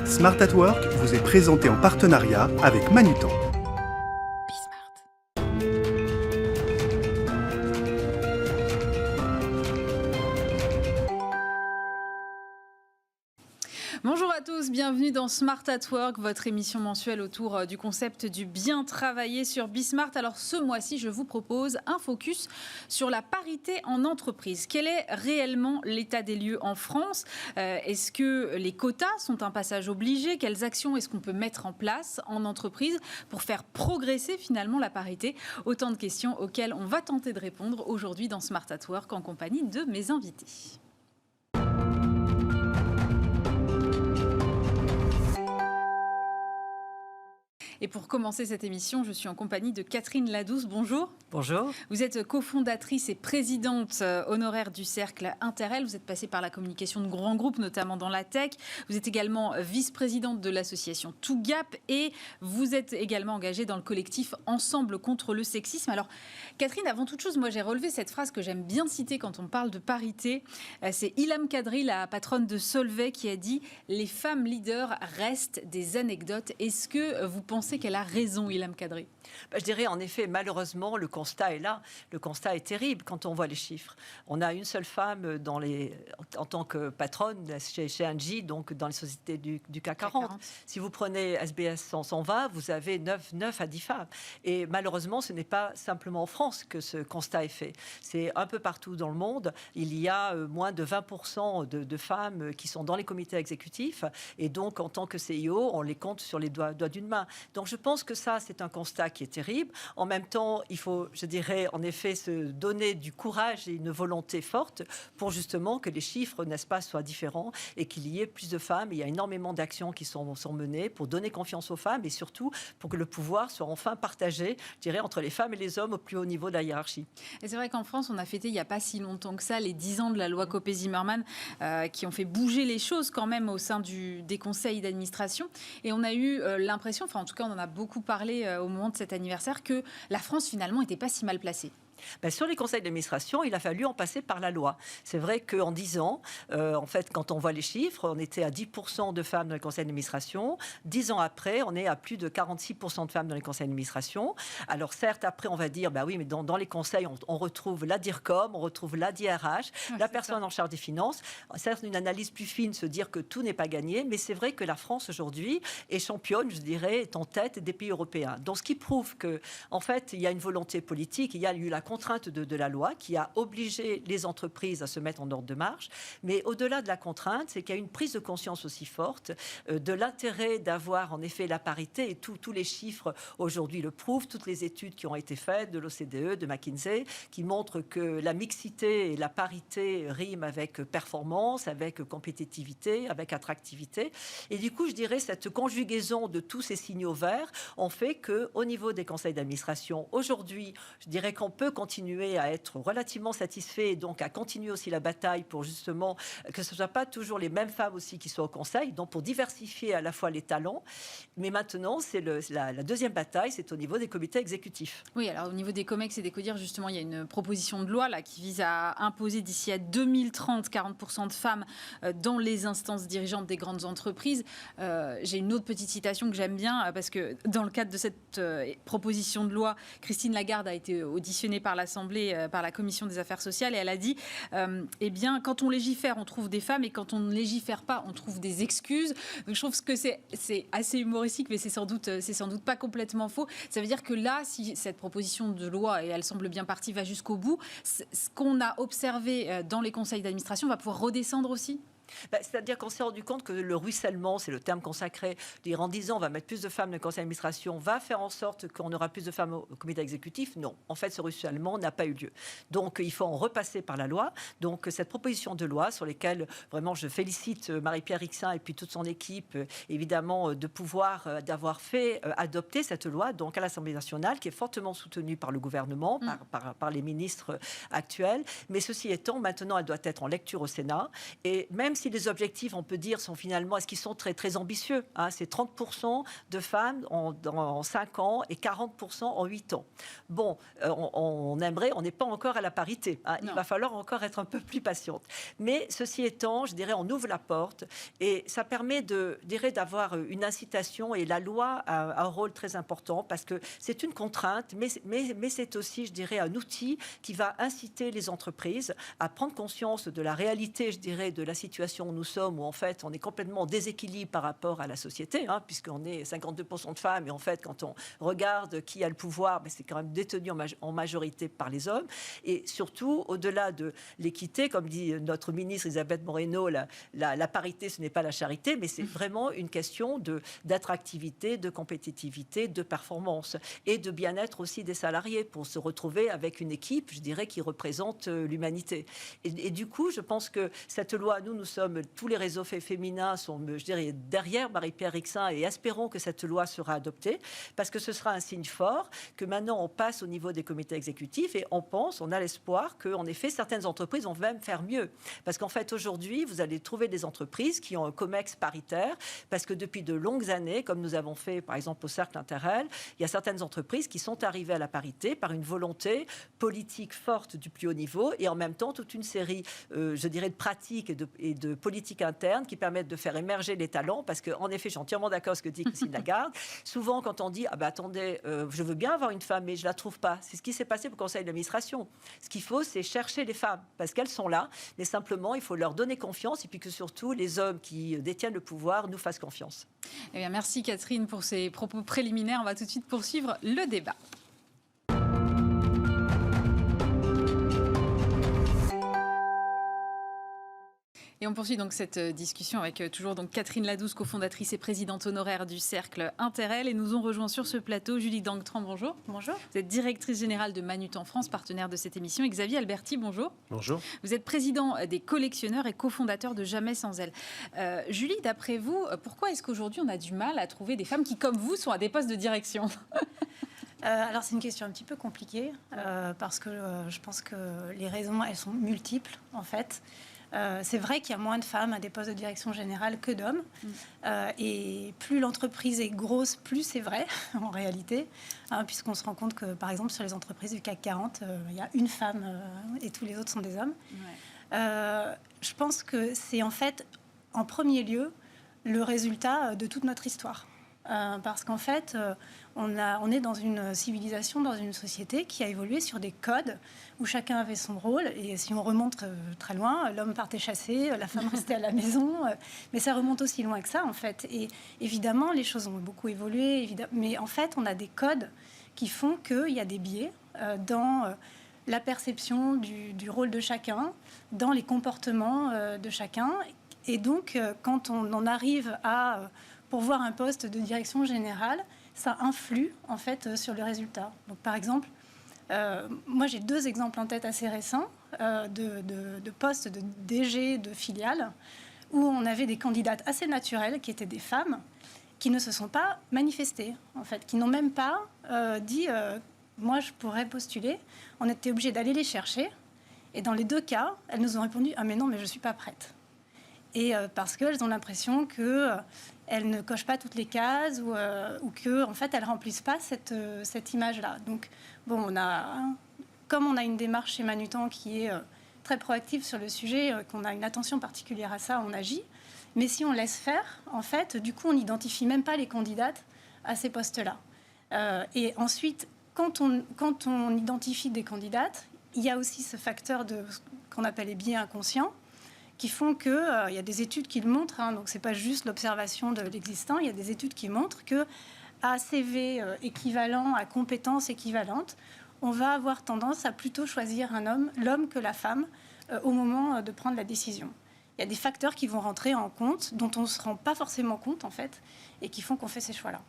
Smart at Work vous est présenté en partenariat avec Manutan. Bonjour à tous, bienvenue dans Smart at Work, votre émission mensuelle autour du concept du bien travailler sur Bismart. Alors ce mois-ci, je vous propose un focus sur la parité en entreprise. Quel est réellement l'état des lieux en France ? Est-ce que les quotas sont un passage obligé ? Quelles actions est-ce qu'on peut mettre en place en entreprise pour faire progresser finalement la parité ? Autant de questions auxquelles on va tenter de répondre aujourd'hui dans Smart at Work en compagnie de mes invités. Et pour commencer cette émission, je suis en compagnie de Catherine Ladouce. Bonjour. Bonjour. Vous êtes cofondatrice et présidente honoraire du Cercle Interel. Vous êtes passée par la communication de grands groupes, notamment dans la tech. Vous êtes également vice-présidente de l'association Tougap et vous êtes également engagée dans le collectif Ensemble contre le sexisme. Alors, Catherine, avant toute chose, moi j'ai relevé cette phrase que j'aime bien citer quand on parle de parité. C'est Ilham Kadri, la patronne de Solvay, qui a dit « Les femmes leaders restent des anecdotes ». Est-ce que vous pensez qu'elle a raison, Ilham Kadri ? Je dirais en effet, malheureusement, le constat est là. Le constat est terrible quand on voit les chiffres. On a une seule femme en tant que patronne chez Engie, donc dans les sociétés du CAC 40. Si vous prenez SBS 120, vous avez 9 à 10 femmes. Et malheureusement, ce n'est pas simplement en France que ce constat est fait. C'est un peu partout dans le monde. Il y a moins de 20% de femmes qui sont dans les comités exécutifs. Et donc, en tant que CIO, on les compte sur les doigts d'une main. Donc, je pense que ça, c'est un constat qui est terrible. En même temps, il faut, je dirais, en effet, se donner du courage et une volonté forte pour justement que les chiffres, n'est-ce pas, soient différents et qu'il y ait plus de femmes. Il y a énormément d'actions qui sont menées pour donner confiance aux femmes et surtout pour que le pouvoir soit enfin partagé, je dirais, entre les femmes et les hommes au plus haut niveau de la hiérarchie. Et c'est vrai qu'en France, on a fêté il n'y a pas si longtemps que ça les 10 ans de la loi Copé-Zimmermann qui ont fait bouger les choses quand même au sein des conseils d'administration. Et on a eu l'impression, enfin en tout cas on en a beaucoup parlé au moment de cet anniversaire, que la France finalement n'était pas si mal placée. Sur les conseils d'administration, il a fallu en passer par la loi. C'est vrai qu'en 10 ans, en fait, quand on voit les chiffres, on était à 10% de femmes dans les conseils d'administration. 10 ans après, on est à plus de 46% de femmes dans les conseils d'administration. Alors certes, après, on va dire, oui, mais dans les conseils, on retrouve la DIRCOM, on retrouve la DRH, la personne en charge des finances. Certes, une analyse plus fine, se dire que tout n'est pas gagné, mais c'est vrai que la France, aujourd'hui, est championne, je dirais, est en tête des pays européens. Donc, ce qui prouve que, en fait, il y a une volonté politique, il y a eu la contrainte de la loi qui a obligé les entreprises à se mettre en ordre de marche. Mais au-delà de la contrainte, c'est qu'il y a une prise de conscience aussi forte de l'intérêt d'avoir en effet la parité. Et tous les chiffres aujourd'hui le prouvent, toutes les études qui ont été faites de l'OCDE, de McKinsey, qui montrent que la mixité et la parité riment avec performance, avec compétitivité, avec attractivité. Et du coup, je dirais, cette conjugaison de tous ces signaux verts ont fait qu'au niveau des conseils d'administration, aujourd'hui, je dirais qu'on peut continuer à être relativement satisfait et donc à continuer aussi la bataille pour justement que ce ne soit pas toujours les mêmes femmes aussi qui soient au conseil, donc pour diversifier à la fois les talents. Mais maintenant, c'est la deuxième bataille, c'est au niveau des comités exécutifs. Oui, alors au niveau des COMEX et des CODIR, justement, il y a une proposition de loi là, qui vise à imposer d'ici à 2030 40% de femmes dans les instances dirigeantes des grandes entreprises. J'ai une autre petite citation que j'aime bien parce que dans le cadre de cette proposition de loi, Christine Lagarde a été auditionnée par l'Assemblée, par la Commission des affaires sociales, et elle a dit eh bien, quand on légifère, on trouve des femmes, et quand on ne légifère pas, on trouve des excuses. Donc je trouve que c'est assez humoristique, mais c'est sans doute pas complètement faux. Ça veut dire que là, si cette proposition de loi, et elle semble bien partie, va jusqu'au bout, ce qu'on a observé dans les conseils d'administration va pouvoir redescendre aussi ? C'est-à-dire qu'on s'est rendu compte que le ruissellement, c'est le terme consacré, dire en disant on va mettre plus de femmes dans le conseil d'administration, va faire en sorte qu'on aura plus de femmes au comité exécutif. Non, en fait, ce ruissellement n'a pas eu lieu. Donc, il faut en repasser par la loi. Donc, cette proposition de loi sur laquelle, vraiment, je félicite Marie-Pierre Rixain et puis toute son équipe, évidemment, de pouvoir, d'avoir fait adopter cette loi, donc à l'Assemblée nationale, qui est fortement soutenue par le gouvernement, par les ministres actuels. Mais ceci étant, maintenant, elle doit être en lecture au Sénat. Et même si les objectifs, on peut dire, sont finalement, est-ce qu'ils sont très, très ambitieux, hein, c'est 30% de femmes en 5 ans et 40% en 8 ans. Bon, on aimerait, on n'est pas encore à la parité. Hein, il va falloir encore être un peu plus patiente. Mais ceci étant, je dirais, on ouvre la porte et ça permet d'avoir une incitation, et la loi a un rôle très important parce que c'est une contrainte, mais c'est aussi, je dirais, un outil qui va inciter les entreprises à prendre conscience de la réalité, je dirais, de la situation où nous sommes, où en fait on est complètement en déséquilibre par rapport à la société, hein, puisqu'on est 52% de femmes, et en fait quand on regarde qui a le pouvoir, c'est quand même détenu en majorité par les hommes. Et surtout, au-delà de l'équité, comme dit notre ministre Elisabeth Moreno, la parité, ce n'est pas la charité, mais c'est vraiment une question d'attractivité, de compétitivité, de performance et de bien-être aussi des salariés pour se retrouver avec une équipe, je dirais, qui représente l'humanité. Et du coup, je pense que cette loi, nous sommes, tous les réseaux féminins sont, je dirais, derrière Marie-Pierre Rixain, et espérons que cette loi sera adoptée, parce que ce sera un signe fort que maintenant on passe au niveau des comités exécutifs, et on a l'espoir qu'en effet, certaines entreprises vont même faire mieux. Parce qu'en fait, aujourd'hui, vous allez trouver des entreprises qui ont un COMEX paritaire, parce que depuis de longues années, comme nous avons fait par exemple au Cercle Interrel, il y a certaines entreprises qui sont arrivées à la parité par une volonté politique forte du plus haut niveau, et en même temps toute une série, je dirais, de pratiques et de politiques internes qui permettent de faire émerger les talents, parce qu'en effet, je suis entièrement d'accord avec ce que dit Christine Lagarde. Souvent, quand on dit « Ah ben attendez, je veux bien avoir une femme, mais je ne la trouve pas », c'est ce qui s'est passé pour le conseil d'administration. Ce qu'il faut, c'est chercher les femmes, parce qu'elles sont là, mais simplement, il faut leur donner confiance, et puis que surtout, les hommes qui détiennent le pouvoir nous fassent confiance. Eh bien, merci Catherine pour ces propos préliminaires. On va tout de suite poursuivre le débat. Et on poursuit donc cette discussion avec toujours donc Catherine Ladouce, cofondatrice et présidente honoraire du Cercle Interrel. Et nous ont rejoint sur ce plateau Julie Dangtran, bonjour. Bonjour. Vous êtes directrice générale de Manutan France, partenaire de cette émission. Et Xavier Alberti, bonjour. Bonjour. Vous êtes président des collectionneurs et cofondateur de Jamais sans elle. Julie, d'après vous, pourquoi est-ce qu'aujourd'hui on a du mal à trouver des femmes qui, comme vous, sont à des postes de direction ? Alors c'est une question un petit peu compliquée parce que je pense que les raisons, elles sont multiples en fait. C'est vrai qu'il y a moins de femmes à des postes de direction générale que d'hommes. Et plus l'entreprise est grosse, plus c'est vrai, en réalité. Puisqu'on se rend compte que, par exemple, sur les entreprises du CAC 40, il y a une femme et tous les autres sont des hommes. Ouais. Je pense que c'est en fait, en premier lieu, le résultat de toute notre histoire. Parce qu'en fait, on est dans une civilisation, dans une société qui a évolué sur des codes où chacun avait son rôle. Et si on remonte très loin, l'homme partait chasser, la femme restait à la maison. Mais ça remonte aussi loin que ça, en fait. Et évidemment, les choses ont beaucoup évolué. Mais en fait, on a des codes qui font qu'il y a des biais dans la perception du rôle de chacun, dans les comportements de chacun. Et donc, quand on en arrive à pourvoir un poste de direction générale, ça influe en fait sur le résultat. Donc, par exemple, moi j'ai 2 exemples en tête assez récents de postes de DG de filiales où on avait des candidates assez naturelles qui étaient des femmes qui ne se sont pas manifestées, en fait, qui n'ont même pas dit moi je pourrais postuler. On était obligé d'aller les chercher et dans les 2 cas, elles nous ont répondu ah mais non mais je suis pas prête. Et parce qu'elles ont l'impression qu'elles ne cochent pas toutes les cases ou qu'en fait, elles ne remplissent pas cette image-là. Donc, bon, comme on a une démarche chez Manutan qui est très proactive sur le sujet, qu'on a une attention particulière à ça, on agit. Mais si on laisse faire, en fait, du coup, on n'identifie même pas les candidates à ces postes-là. Et ensuite, quand on identifie des candidates, il y a aussi ce facteur qu'on appelle les biais inconscients, qui font qu'il y a des études qui le montrent, donc ce n'est pas juste l'observation de l'existant, il y a des études qui montrent qu'à CV équivalent, à compétences équivalentes, on va avoir tendance à plutôt choisir l'homme que la femme, au moment de prendre la décision. Il y a des facteurs qui vont rentrer en compte, dont on ne se rend pas forcément compte, en fait, et qui font qu'on fait ces choix-là.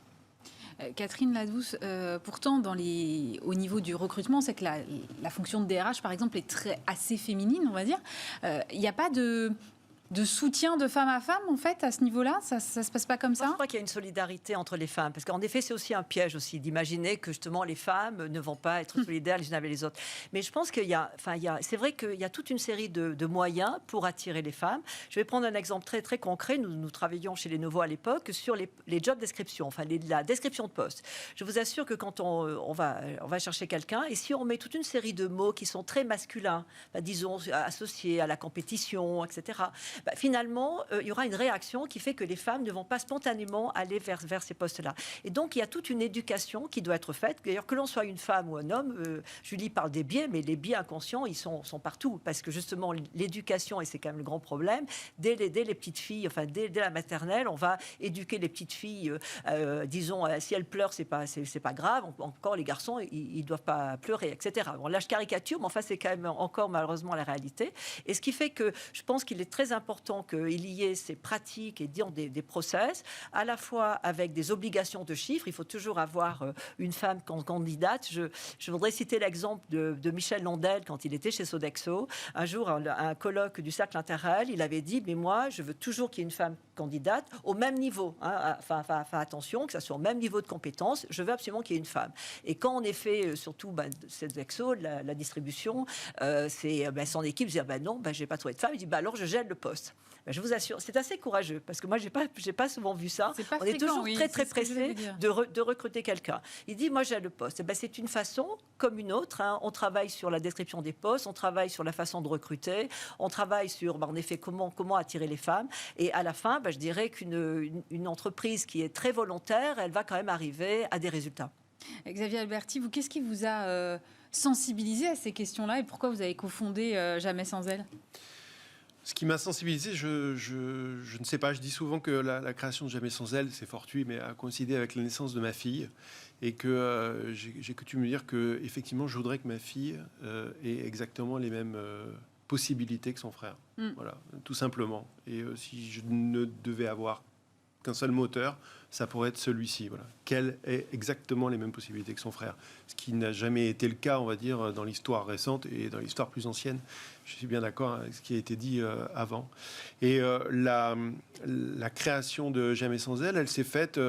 Catherine Ladouce, pourtant, au niveau du recrutement, c'est que la fonction de DRH, par exemple, est assez féminine, on va dire. Il n'y a pas de de soutien de femme à femme, en fait, à ce niveau-là? Ça se passe pas comme ça? Moi, je crois qu'il y a une solidarité entre les femmes, parce qu'en effet, c'est aussi un piège aussi d'imaginer que justement les femmes ne vont pas être solidaires les unes avec les autres. Mais je pense c'est vrai qu'il y a toute une série de moyens pour attirer les femmes. Je vais prendre un exemple très très concret. Nous travaillions chez Lenovo à l'époque sur les job descriptions, enfin la description de poste. Je vous assure que quand on va chercher quelqu'un, et si on met toute une série de mots qui sont très masculins, disons associés à la compétition, etc. Finalement, il y aura une réaction qui fait que les femmes ne vont pas spontanément aller vers ces postes-là. Et donc, il y a toute une éducation qui doit être faite. D'ailleurs, que l'on soit une femme ou un homme, Julie parle des biais, mais les biais inconscients, ils sont partout. Parce que justement, l'éducation, et c'est quand même le grand problème, dès les petites filles, enfin, dès la maternelle, on va éduquer les petites filles, disons, si elles pleurent, c'est pas grave. Encore, les garçons, ils doivent pas pleurer, etc. Bon, là, je caricature, mais enfin, c'est quand même encore malheureusement la réalité. Et ce qui fait que je pense qu'il est très important qu'il y ait ces pratiques et des process, à la fois avec des obligations de chiffres. Il faut toujours avoir une femme candidate. Je voudrais citer l'exemple de Michel Londel quand il était chez Sodexo. Un jour, un colloque du cercle Interrel, il avait dit, mais moi, je veux toujours qu'il y ait une femme candidate au même niveau. Enfin, attention, que ça soit au même niveau de compétence. Je veux absolument qu'il y ait une femme. Et quand on est fait, surtout Sodexo, la distribution, son équipe disait, non, j'ai pas trouvé de femme. Il dit, alors je gèle le poste. Je vous assure, c'est assez courageux parce que moi, j'ai pas souvent vu ça. On est toujours très pressé de recruter quelqu'un. Il dit, moi, j'ai le poste. C'est une façon comme une autre. On travaille sur la description des postes, on travaille sur la façon de recruter, on travaille sur, en effet, comment attirer les femmes. Et à la fin, je dirais qu'une entreprise qui est très volontaire, elle va quand même arriver à des résultats. Xavier Alberti, vous, qu'est-ce qui vous a sensibilisé à ces questions-là et pourquoi vous avez cofondé Jamais sans elle? Ce qui m'a sensibilisé, je ne sais pas, je dis souvent que la création de Jamais sans elle, c'est fortuit, mais a coïncidé avec la naissance de ma fille. Et que j'ai coutume de dire que, effectivement, je voudrais que ma fille ait exactement les mêmes possibilités que son frère. Voilà, tout simplement. Et si je ne devais avoir qu'un seul moteur, ça pourrait être celui-ci. Voilà. Qu'elle ait exactement les mêmes possibilités que son frère. Ce qui n'a jamais été le cas, on va dire, dans l'histoire récente et dans l'histoire plus ancienne. Je suis bien d'accord avec ce qui a été dit avant. Et la création de Jamais sans elle, elle s'est faite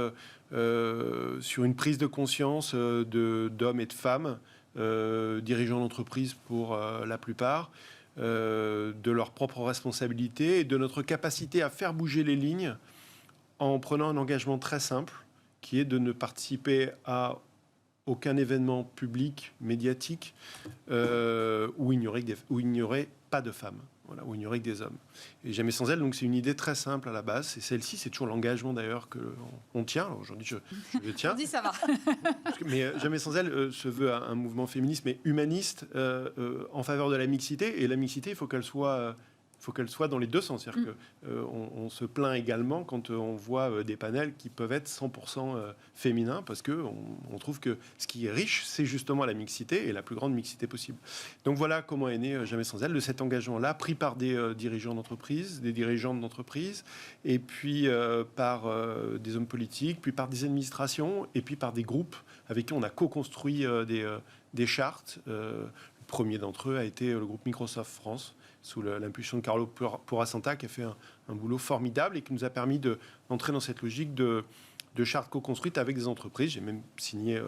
sur une prise de conscience d'hommes et de femmes, dirigeants d'entreprise pour la plupart, de leurs propres responsabilités et de notre capacité à faire bouger les lignes en prenant un engagement très simple, qui est de ne participer à aucun événement public, médiatique, où il n'y aurait pas de femmes, voilà, où il n'y aurait que des hommes. Et Jamais sans elle, donc c'est une idée très simple à la base. Et celle-ci, c'est toujours l'engagement d'ailleurs qu'on tient. Alors, aujourd'hui, je le tiens. On dit ça va. Mais Jamais sans elle se veut un mouvement féministe, mais humaniste, en faveur de la mixité. Et la mixité, il faut qu'elle soit dans les deux sens. C'est-à-dire qu'on se plaint également quand on voit des panels qui peuvent être 100% féminins, parce qu'on trouve que ce qui est riche, c'est justement la mixité, et la plus grande mixité possible. Donc voilà comment est né Jamais sans elle, de cet engagement-là, pris par des dirigeants d'entreprise, des dirigeantes d'entreprise, et puis par des hommes politiques, puis par des administrations, et puis par des groupes avec qui on a co-construit des chartes. Le premier d'entre eux a été le groupe Microsoft France, sous l'impulsion de Carlo Porasanta, qui a fait un boulot formidable et qui nous a permis d'entrer dans cette logique de charte co-construite avec des entreprises. J'ai même signé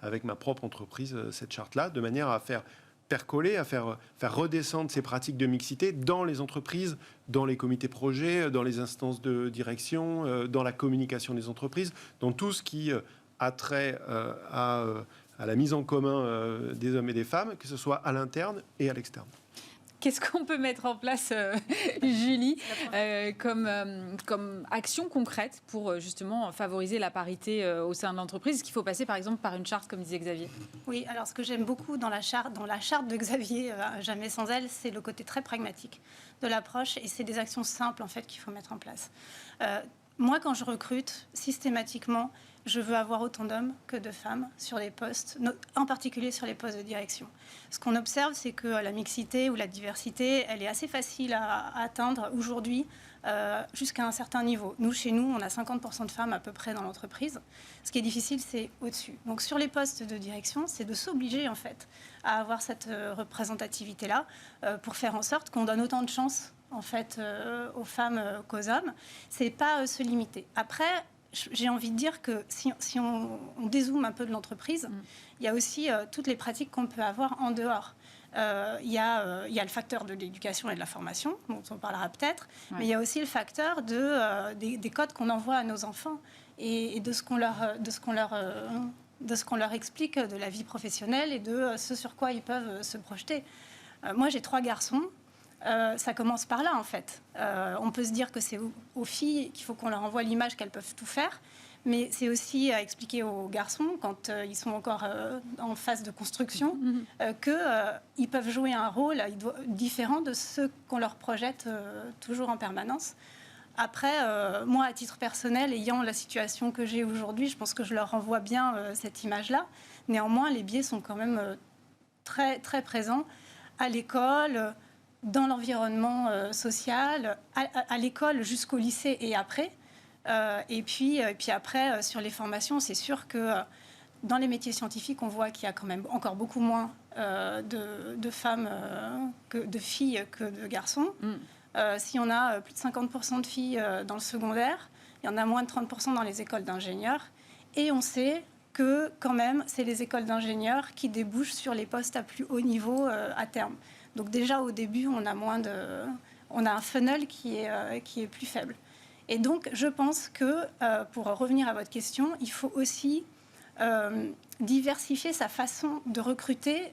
avec ma propre entreprise cette charte-là, de manière à faire percoler, à faire redescendre ces pratiques de mixité dans les entreprises, dans les comités projets, dans les instances de direction, dans la communication des entreprises, dans tout ce qui a trait à la mise en commun des hommes et des femmes, que ce soit à l'interne et à l'externe. Qu'est-ce qu'on peut mettre en place, Julie, comme action concrète pour justement favoriser la parité au sein de l'entreprise? Est-ce qu'il faut passer par exemple par une charte, comme disait Xavier? Oui, alors ce que j'aime beaucoup dans la charte de Xavier, Jamais sans elle, c'est le côté très pragmatique de l'approche, et c'est des actions simples en fait qu'il faut mettre en place. Moi, quand je recrute, systématiquement, je veux avoir autant d'hommes que de femmes sur les postes, en particulier sur les postes de direction. Ce qu'on observe, c'est que la mixité ou la diversité, elle est assez facile à atteindre aujourd'hui jusqu'à un certain niveau. Nous, chez nous, on a 50% de femmes à peu près dans l'entreprise. Ce qui est difficile, c'est au-dessus. Donc sur les postes de direction, c'est de s'obliger en fait à avoir cette représentativité-là pour faire en sorte qu'on donne autant de chances en fait, aux femmes qu'aux hommes, c'est pas se limiter. Après, j'ai envie de dire que si on dézoome un peu de l'entreprise, il y a aussi toutes les pratiques qu'on peut avoir en dehors. Il y a le facteur de l'éducation et de la formation, dont on parlera peut-être, mais il y a aussi le facteur des codes qu'on envoie à nos enfants et de ce qu'on leur explique de la vie professionnelle et de ce sur quoi ils peuvent se projeter. Moi, j'ai 3 garçons. Ça commence par là, en fait. On peut se dire que c'est aux filles qu'il faut qu'on leur envoie l'image qu'elles peuvent tout faire, mais c'est aussi à expliquer aux garçons, quand ils sont encore en phase de construction, qu'ils peuvent jouer un rôle différent de ce qu'on leur projette toujours en permanence. Après, moi, à titre personnel, ayant la situation que j'ai aujourd'hui, je pense que je leur renvoie bien cette image-là. Néanmoins, les biais sont quand même très, très présents à l'école, dans l'environnement social, à l'école jusqu'au lycée et après. Et puis après, sur les formations, c'est sûr que dans les métiers scientifiques, on voit qu'il y a quand même encore beaucoup moins de femmes, de filles que de garçons. Si on a plus de 50% de filles dans le secondaire, il y en a moins de 30% dans les écoles d'ingénieurs. Et on sait que quand même, c'est les écoles d'ingénieurs qui débouchent sur les postes à plus haut niveau à terme. Donc déjà, au début, on a un funnel qui est plus faible. Et donc, je pense que, pour revenir à votre question, il faut aussi diversifier sa façon de recruter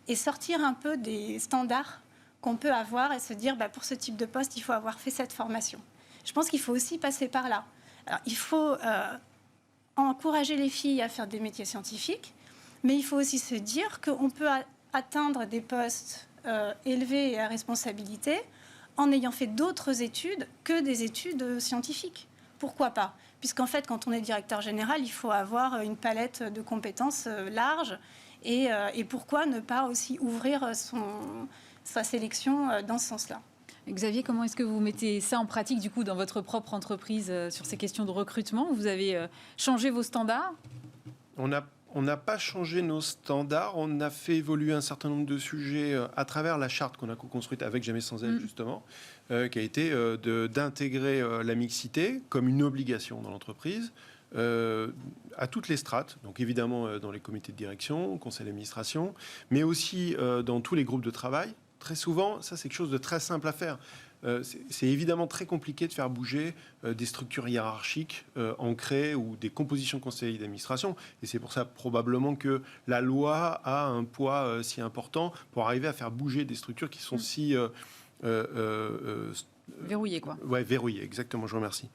et sortir un peu des standards qu'on peut avoir et se dire, pour ce type de poste, il faut avoir fait cette formation. Je pense qu'il faut aussi passer par là. Alors, il faut encourager les filles à faire des métiers scientifiques, mais il faut aussi se dire qu'on peut atteindre des postes élevés et à responsabilité en ayant fait d'autres études que des études scientifiques. Pourquoi pas ? Puisqu'en fait, quand on est directeur général, il faut avoir une palette de compétences large. Et pourquoi ne pas aussi ouvrir sa sélection dans ce sens-là ? Xavier, comment est-ce que vous mettez ça en pratique du coup dans votre propre entreprise sur ces questions de recrutement ? Vous avez changé vos standards ? On n'a pas changé nos standards, on a fait évoluer un certain nombre de sujets à travers la charte qu'on a co-construite avec Jamais sans elle, justement, qui a été d'intégrer la mixité comme une obligation dans l'entreprise à toutes les strates, donc évidemment dans les comités de direction, conseil d'administration, mais aussi dans tous les groupes de travail. Très souvent, ça c'est quelque chose de très simple à faire. C'est évidemment très compliqué de faire bouger des structures hiérarchiques ancrées ou des compositions de conseil d'administration. Et c'est pour ça probablement que la loi a un poids si important pour arriver à faire bouger des structures qui sont si... verrouillées, quoi. Ouais, verrouillées, exactement, je vous remercie.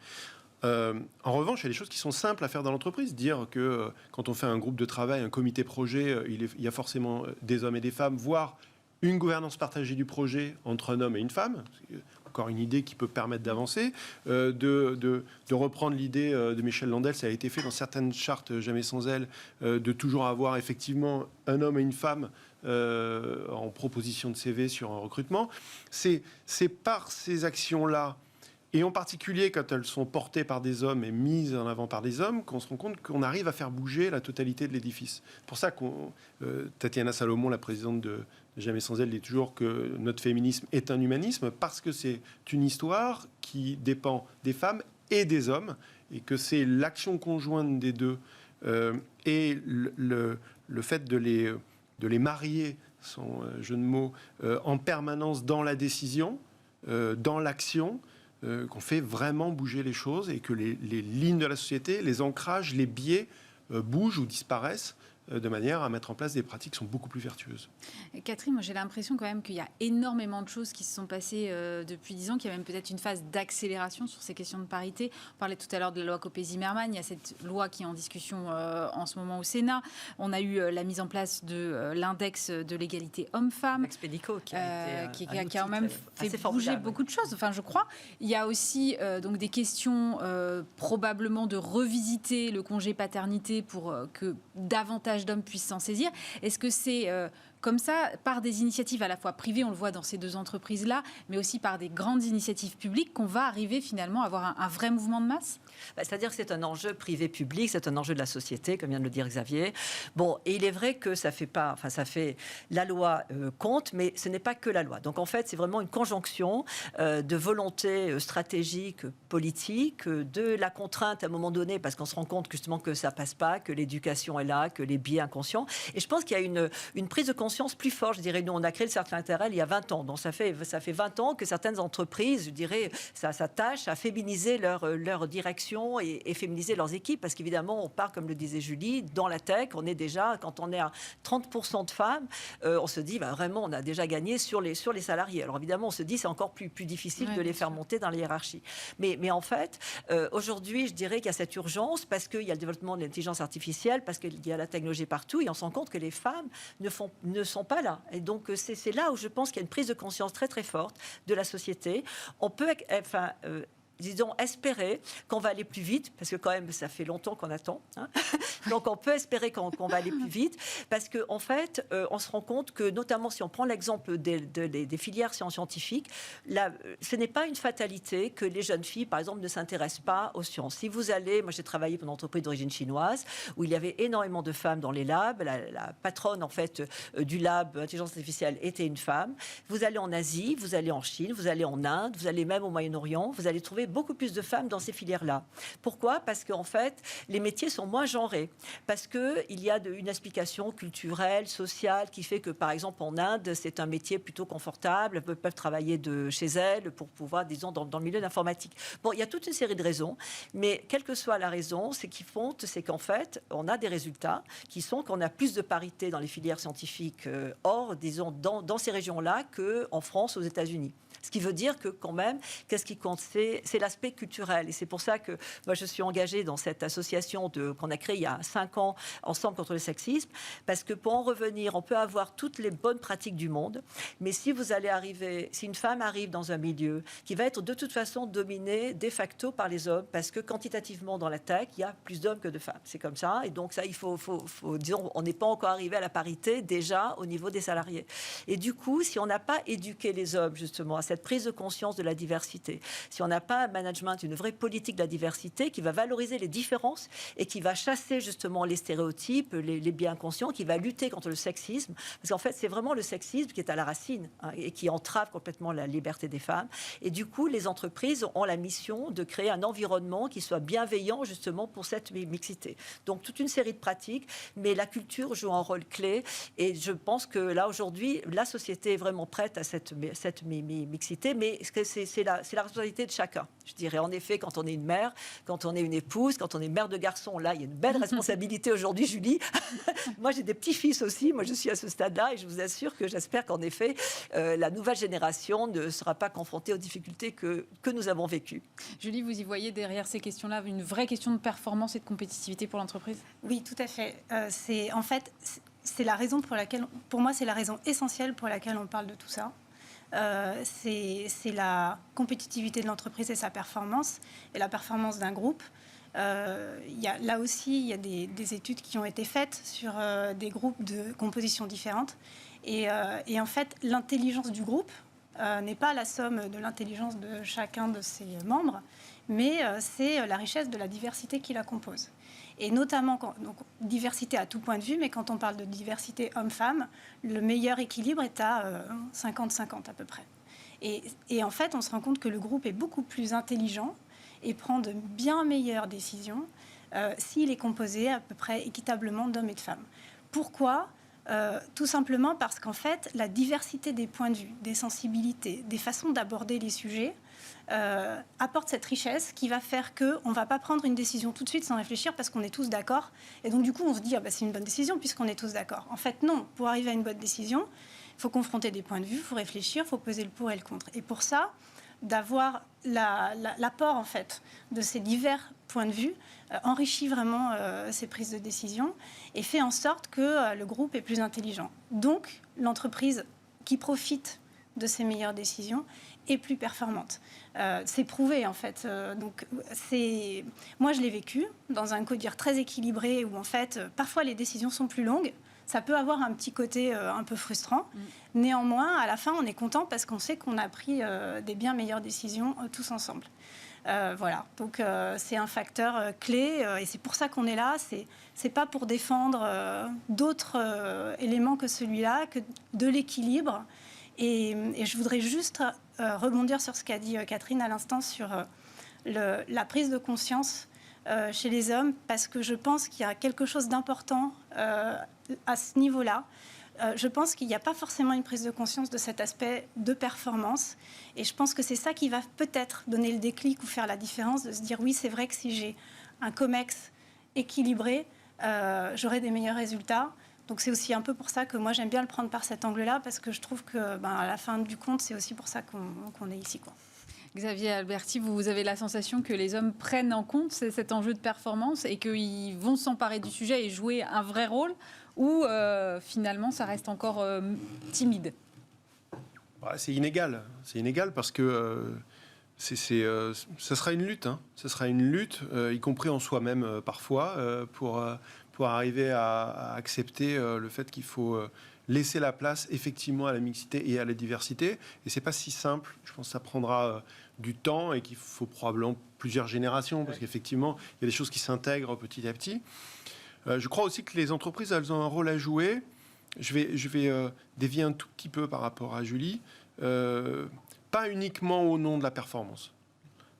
En revanche, il y a des choses qui sont simples à faire dans l'entreprise. Dire que quand on fait un groupe de travail, un comité projet, il y a forcément des hommes et des femmes, voire une gouvernance partagée du projet entre un homme et une femme. C'est encore une idée qui peut permettre d'avancer. De reprendre l'idée de Michel Landel, ça a été fait dans certaines chartes Jamais sans elle, de toujours avoir effectivement un homme et une femme en proposition de CV sur un recrutement. C'est par ces actions-là, et en particulier quand elles sont portées par des hommes et mises en avant par des hommes, qu'on se rend compte qu'on arrive à faire bouger la totalité de l'édifice. C'est pour ça que Tatiana Salomon, la présidente de Jamais sans elle, dit toujours que notre féminisme est un humanisme, parce que c'est une histoire qui dépend des femmes et des hommes, et que c'est l'action conjointe des deux et le fait de les marier, sans jeu de mots, en permanence dans la décision, dans l'action, qu'on fait vraiment bouger les choses et que les lignes de la société, les ancrages, les biais bougent ou disparaissent de manière à mettre en place des pratiques qui sont beaucoup plus vertueuses. Catherine, moi j'ai l'impression quand même qu'il y a énormément de choses qui se sont passées depuis 10 ans, qu'il y a même peut-être une phase d'accélération sur ces questions de parité. On parlait tout à l'heure de la loi Copé-Zimmermann, il y a cette loi qui est en discussion en ce moment au Sénat. On a eu la mise en place de l'index de l'égalité homme-femme. L'index Pénicaud qui a quand même fait bouger beaucoup de choses, enfin je crois. Il y a aussi donc des questions probablement de revisiter le congé paternité pour que davantage d'hommes puissent s'en saisir. Est-ce que c'est comme ça, par des initiatives à la fois privées, on le voit dans ces deux entreprises-là, mais aussi par des grandes initiatives publiques, qu'on va arriver finalement à avoir un vrai mouvement de masse? C'est-à-dire que c'est un enjeu privé-public, c'est un enjeu de la société, comme vient de le dire Xavier. Bon, et il est vrai que ça fait pas, enfin ça fait, la loi compte, mais ce n'est pas que la loi. Donc en fait, c'est vraiment une conjonction de volonté stratégique, politique, de la contrainte à un moment donné, parce qu'on se rend compte justement que ça passe pas, que l'éducation est là, que les biais inconscients. Et je pense qu'il y a une prise de conscience plus forte, je dirais. Nous, on a créé le cercle intérêt il y a 20 ans. Donc ça fait 20 ans que certaines entreprises, je dirais, ça s'attache à féminiser leur direction et féminiser leurs équipes, parce qu'évidemment, on part, comme le disait Julie, dans la tech, on est déjà, quand on est à 30% de femmes, on se dit, vraiment, on a déjà gagné sur les salariés. Alors évidemment, on se dit, c'est encore plus difficile de les faire monter dans les hiérarchies. Mais en fait, aujourd'hui, je dirais qu'il y a cette urgence, parce qu'il y a le développement de l'intelligence artificielle, parce qu'il y a la technologie partout, et on se rend compte que les femmes ne sont pas là. Et donc, c'est là où je pense qu'il y a une prise de conscience très, très forte de la société. On peut... disons, espérer qu'on va aller plus vite, parce que quand même, ça fait longtemps qu'on attend. Hein. Donc, on peut espérer qu'on va aller plus vite, parce qu'en fait, on se rend compte que, notamment, si on prend l'exemple des filières scientifiques, ce n'est pas une fatalité que les jeunes filles, par exemple, ne s'intéressent pas aux sciences. Si vous allez... Moi, j'ai travaillé pour une entreprise d'origine chinoise, où il y avait énormément de femmes dans les labs. La patronne, en fait, du lab intelligence artificielle était une femme. Vous allez en Asie, vous allez en Chine, vous allez en Inde, vous allez même au Moyen-Orient, vous allez trouver beaucoup plus de femmes dans ces filières-là. Pourquoi ? Parce qu'en fait, les métiers sont moins genrés. Parce qu'il y a une explication culturelle, sociale, qui fait que, par exemple, en Inde, c'est un métier plutôt confortable. Elles peuvent travailler de chez elles pour pouvoir, disons, dans le milieu de l'informatique. Bon, il y a toute une série de raisons, mais quelle que soit la raison, ce qui compte, c'est qu'en fait, on a des résultats qui sont qu'on a plus de parité dans les filières scientifiques disons, dans ces régions-là qu'en France, aux États-Unis. Ce qui veut dire que quand même, qu'est-ce qui compte ? C'est l'aspect culturel. Et c'est pour ça que moi, je suis engagée dans cette association qu'on a créée il y a 5 ans, Ensemble contre le sexisme, parce que pour en revenir, on peut avoir toutes les bonnes pratiques du monde, mais si une femme arrive dans un milieu qui va être de toute façon dominé de facto par les hommes, parce que quantitativement dans la tech, il y a plus d'hommes que de femmes. C'est comme ça. Et donc ça, il faut disons, on n'est pas encore arrivé à la parité déjà au niveau des salariés. Et du coup, si on n'a pas éduqué les hommes justement à cette prise de conscience de la diversité, si on n'a pas un management, une vraie politique de la diversité qui va valoriser les différences et qui va chasser justement les stéréotypes, les biais inconscients, qui va lutter contre le sexisme, parce qu'en fait c'est vraiment le sexisme qui est à la racine et qui entrave complètement la liberté des femmes. Et du coup, les entreprises ont la mission de créer un environnement qui soit bienveillant justement pour cette mixité. Donc toute une série de pratiques, mais la culture joue un rôle clé, et je pense que là aujourd'hui la société est vraiment prête à cette mixité. Mais c'est la responsabilité de chacun. Je dirais, en effet, quand on est une mère, quand on est une épouse, quand on est mère de garçon, là, il y a une belle responsabilité aujourd'hui, Julie. Moi, j'ai des petits-fils aussi. Moi, je suis à ce stade-là, et je vous assure que j'espère qu'en effet, la nouvelle génération ne sera pas confrontée aux difficultés que nous avons vécues. Julie, vous y voyez derrière ces questions-là une vraie question de performance et de compétitivité pour l'entreprise ? Oui, tout à fait. C'est la raison pour moi, c'est la raison essentielle pour laquelle on parle de tout ça. C'est la compétitivité de l'entreprise et sa performance, et la performance d'un groupe. Là aussi, il y a des études qui ont été faites sur des groupes de compositions différentes. Et en fait, l'intelligence du groupe n'est pas la somme de l'intelligence de chacun de ses membres, mais c'est la richesse de la diversité qui la compose. Et notamment, donc, diversité à tout point de vue, mais quand on parle de diversité homme-femme, le meilleur équilibre est à 50-50 à peu près. Et en fait, on se rend compte que le groupe est beaucoup plus intelligent et prend de bien meilleures décisions s'il est composé à peu près équitablement d'hommes et de femmes. Pourquoi ? Tout simplement parce qu'en fait, la diversité des points de vue, des sensibilités, des façons d'aborder les sujets apporte cette richesse qui va faire qu'on ne va pas prendre une décision tout de suite sans réfléchir parce qu'on est tous d'accord. Et donc, du coup, on se dit, c'est une bonne décision puisqu'on est tous d'accord. En fait, non. Pour arriver à une bonne décision, il faut confronter des points de vue, il faut réfléchir, il faut peser le pour et le contre. Et pour ça, d'avoir l'apport, en fait, de ces divers points de vue enrichit vraiment ces prises de décision et fait en sorte que le groupe est plus intelligent. Donc, l'entreprise qui profite de ces meilleures décisions est plus performante. C'est prouvé, en fait. Moi, je l'ai vécu dans un codir très équilibré où, en fait, parfois, les décisions sont plus longues. ça peut avoir un petit côté un peu frustrant. Néanmoins, à la fin, on est content parce qu'on sait qu'on a pris des bien meilleures décisions tous ensemble. Voilà, donc c'est un facteur clé et c'est pour ça qu'on est là. C'est pas pour défendre d'autres éléments que celui-là, que de l'équilibre. Et je voudrais juste rebondir sur ce qu'a dit Catherine à l'instant sur la prise de conscience chez les hommes, parce que je pense qu'il y a quelque chose d'important à ce niveau-là. Je pense qu'il n'y a pas forcément une prise de conscience de cet aspect de performance. Et je pense que c'est ça qui va peut-être donner le déclic ou faire la différence, de se dire oui, c'est vrai que si j'ai un COMEX équilibré, j'aurai des meilleurs résultats. Donc c'est aussi un peu pour ça que moi j'aime bien le prendre par cet angle-là, parce que je trouve que à la fin du compte, c'est aussi pour ça qu'on est ici, quoi. Xavier Alberti, vous avez la sensation que les hommes prennent en compte cet enjeu de performance et qu'ils vont s'emparer du sujet et jouer un vrai rôle, ou finalement ça reste encore timide? C'est inégal. C'est inégal parce que ça sera une lutte. Hein. Ça sera une lutte, y compris en soi-même parfois, pour arriver à accepter le fait qu'il faut laisser la place effectivement à la mixité et à la diversité. Et c'est pas si simple. Je pense que ça prendra du temps et qu'il faut probablement plusieurs générations, parce qu'effectivement, il y a des choses qui s'intègrent petit à petit. Je crois aussi que les entreprises, elles ont un rôle à jouer. Je vais dévier un tout petit peu par rapport à Julie. Pas uniquement au nom de la performance,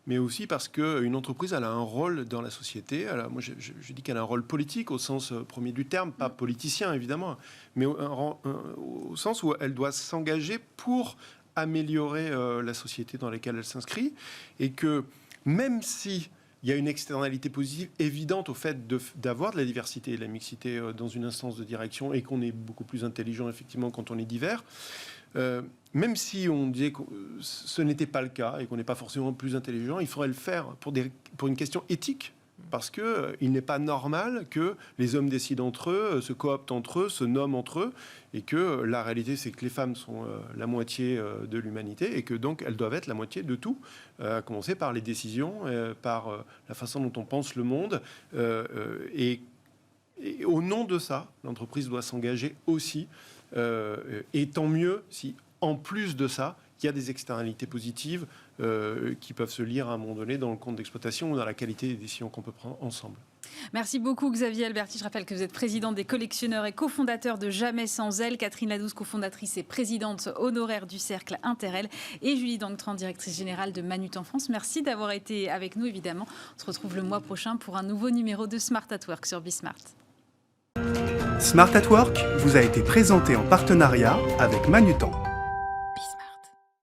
mais aussi parce qu'une entreprise, elle a un rôle dans la société. Moi, je dis qu'elle a un rôle politique au sens premier du terme, pas politicien évidemment, mais au sens où elle doit s'engager pour améliorer la société dans laquelle elle s'inscrit, et que même si il y a une externalité positive évidente au fait d'avoir de la diversité et de la mixité dans une instance de direction, et qu'on est beaucoup plus intelligent effectivement quand on est divers, même si on disait que ce n'était pas le cas et qu'on n'est pas forcément plus intelligent, il faudrait le faire pour une question éthique. Parce qu'il n'est pas normal que les hommes décident entre eux, se cooptent entre eux, se nomment entre eux, et que la réalité, c'est que les femmes sont la moitié de l'humanité, et que donc elles doivent être la moitié de tout, à commencer par les décisions, par la façon dont on pense le monde. Et au nom de ça, l'entreprise doit s'engager aussi, et tant mieux si, en plus de ça, il y a des externalités positives qui peuvent se lire à un moment donné dans le compte d'exploitation ou dans la qualité des décisions qu'on peut prendre ensemble. Merci beaucoup Xavier Alberti. Je rappelle que vous êtes président des collectionneurs et cofondateur de Jamais sans elle. Catherine Ladouze, cofondatrice et présidente honoraire du Cercle Interel. Et Julie Dangtran, directrice générale de Manut en France. Merci d'avoir été avec nous, évidemment. On se retrouve le mois prochain pour un nouveau numéro de Smart at Work sur Bismart. Smart at Work vous a été présenté en partenariat avec Manutan.